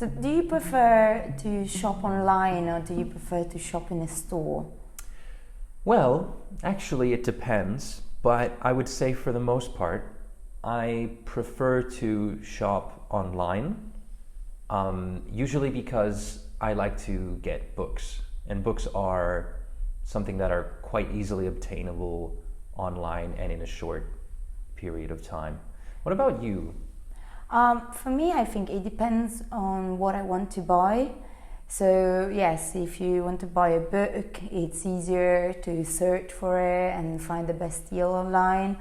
So, do you prefer to shop online or do you prefer to shop in a store? Well, actually, it depends, but I would say for the most part, I prefer to shop online, usually because I like to get books, and books are something that are quite easily obtainable online and in a short period of time. What about you? For me, I think it depends on what I want to buy. So, yes, if you want to buy a book, it's easier to search for it and find the best deal online.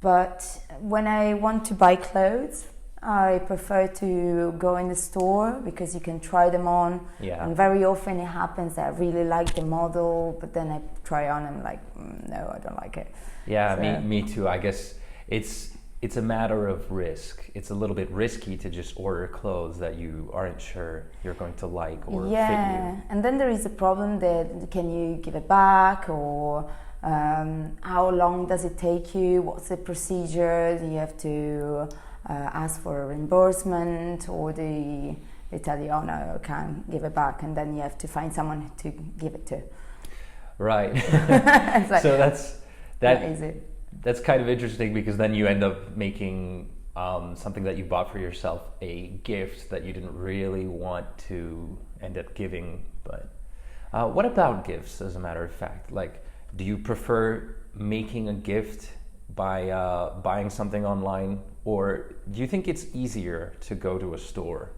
But when I want to buy clothes, I prefer to go in the store because you can try them on. Yeah. And very often it happens that I really like the model, but then I try on and I'm like, no, I don't like it. Yeah, So- me too. I guess it's a matter of risk. It's a little bit risky to just order clothes that you aren't sure you're going to like or fit Yeah, you. and then there is a problem that can you give it back or how long does it take you? What's the procedure? Do you have to ask for a reimbursement or they tell you, oh no, I can't give it back, and then you have to find someone to give it to. Right. It's like, So that's not that. easy. That's kind of interesting because then you end up making something that you bought for yourself a gift that you didn't really want to end up giving. But what about gifts, as a matter of fact? Like, do you prefer making a gift by buying something online, or do you think it's easier to go to a store?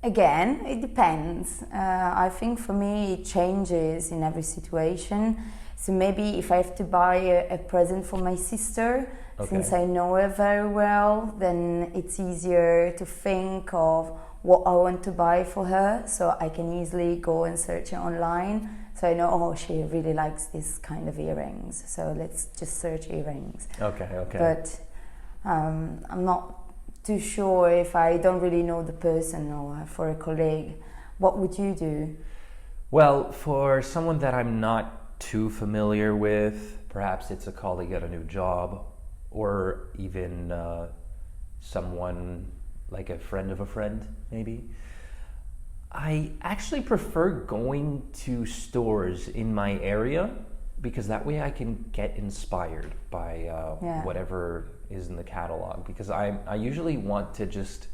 Again, it depends. I think for me it changes in every situation. So maybe if I have to buy a present for my sister, since I know her very well, then it's easier to think of what I want to buy for her. So I can easily go and search it online. So I know, oh, she really likes this kind of earrings. So let's just search earrings. Okay. But I'm not too sure if I don't really know the person or for a colleague. What would you do? Well, for someone that I'm not too familiar with, perhaps it's a colleague at a new job, or even someone like a friend of a friend, maybe. I actually prefer going to stores in my area because that way I can get inspired by whatever is in the catalog, because I usually want to just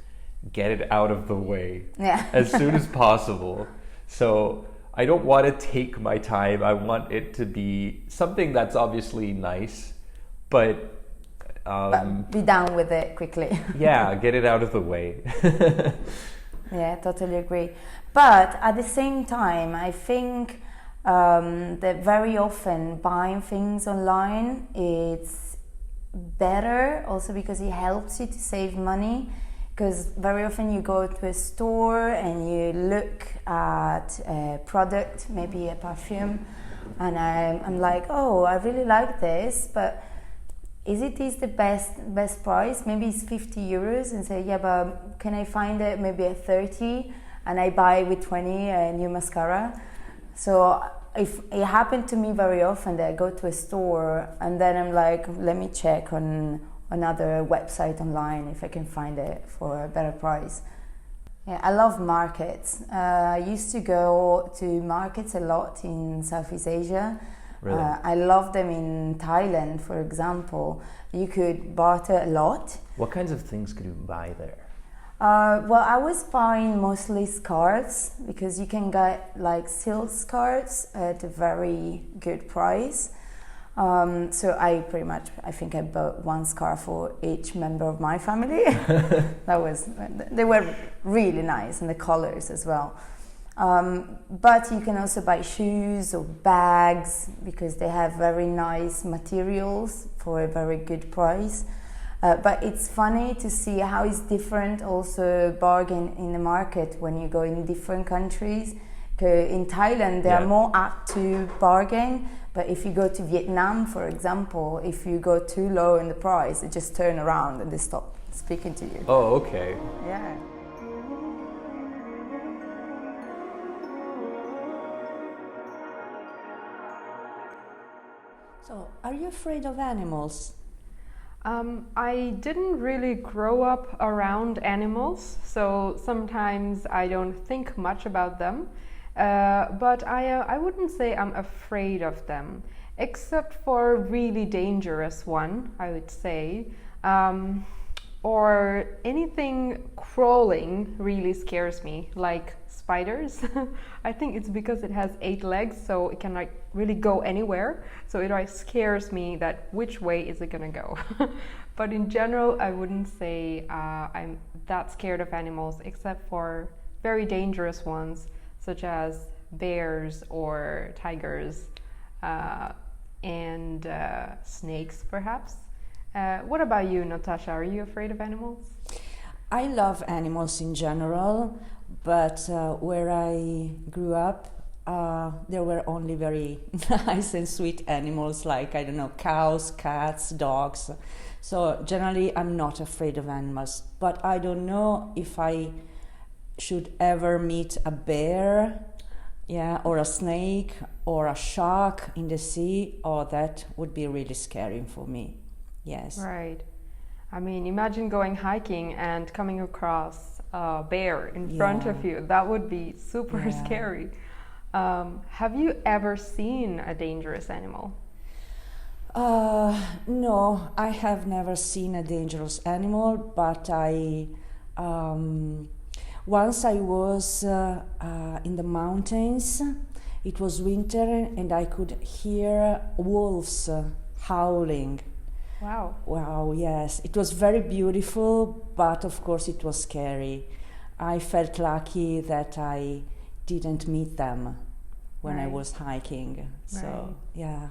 get it out of the way as soon as possible. So I don't want to take my time. I want it to be something that's obviously nice, but be done with it quickly. yeah, get it out of the way. Yeah, totally agree. But at the same time, I think that very often buying things online, it's better also because it helps you to save money. Because very often you go to a store and you look at a product, maybe a perfume, and I'm like, oh, I really like this, but is the best price? Maybe it's 50 euros, and say, yeah, but can I find it maybe at 30? And I buy with 20 a new mascara. So if it happened to me very often that I go to a store and then I'm like, let me check on another website online if I can find it for a better price. Yeah, I love markets. I used to go to markets a lot in Southeast Asia. Really? I love them in Thailand, for example. You could barter a lot. What kinds of things could you buy there? Well, I was buying mostly scarves because you can get like silk scarves at a very good price. So I think I bought one scarf for each member of my family. They were really nice, and the colors as well. But you can also buy shoes or bags because they have very nice materials for a very good price. But it's funny to see how it's different also bargain in the market when you go in different countries. In Thailand, they are more apt to bargain, but if you go to Vietnam, for example, if you go too low in the price, they just turn around and they stop speaking to you. Oh, okay. Yeah. So, are you afraid of animals? I didn't really grow up around animals, so sometimes I don't think much about them. But I wouldn't say I'm afraid of them, except for a really dangerous one, I would say. Or anything crawling really scares me, like spiders. I think it's because it has 8 legs, so it can like really go anywhere. So it like scares me that which way is it gonna go. But in general, I wouldn't say I'm that scared of animals, except for very dangerous ones, such as bears or tigers and snakes, perhaps. What about you, Natasha? Are you afraid of animals? I love animals in general, but where I grew up, there were only very nice and sweet animals like, I don't know, cows, cats, dogs. So generally, I'm not afraid of animals, but I don't know if I should ever meet a bear, yeah, or a snake or a shark in the sea. Oh, that would be really scary for me. Yes. Right. I mean, imagine going hiking and coming across a bear in front of you. That would be super scary. Have you ever seen a dangerous animal? No, I have never seen a dangerous animal, but once I was in the mountains. It was winter and I could hear wolves howling. Wow. Wow, yes. It was very beautiful, but of course it was scary. I felt lucky that I didn't meet them when I was hiking. So, yeah.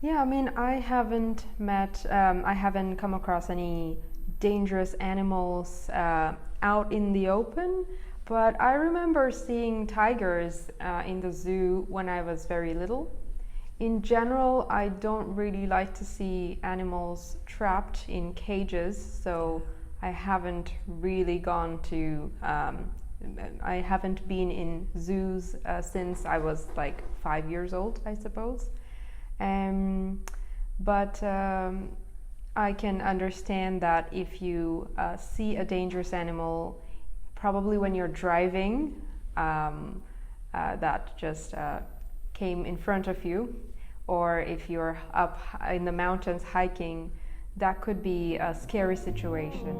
Yeah, I mean, I haven't come across any dangerous animals out in the open, but I remember seeing tigers in the zoo when I was very little. In general, I don't really like to see animals trapped in cages, so I haven't really gone to, I haven't been in zoos since I was like 5 years old, I suppose. But I can understand that if you see a dangerous animal, probably when you're driving, that just came in front of you, or if you're up in the mountains hiking, that could be a scary situation.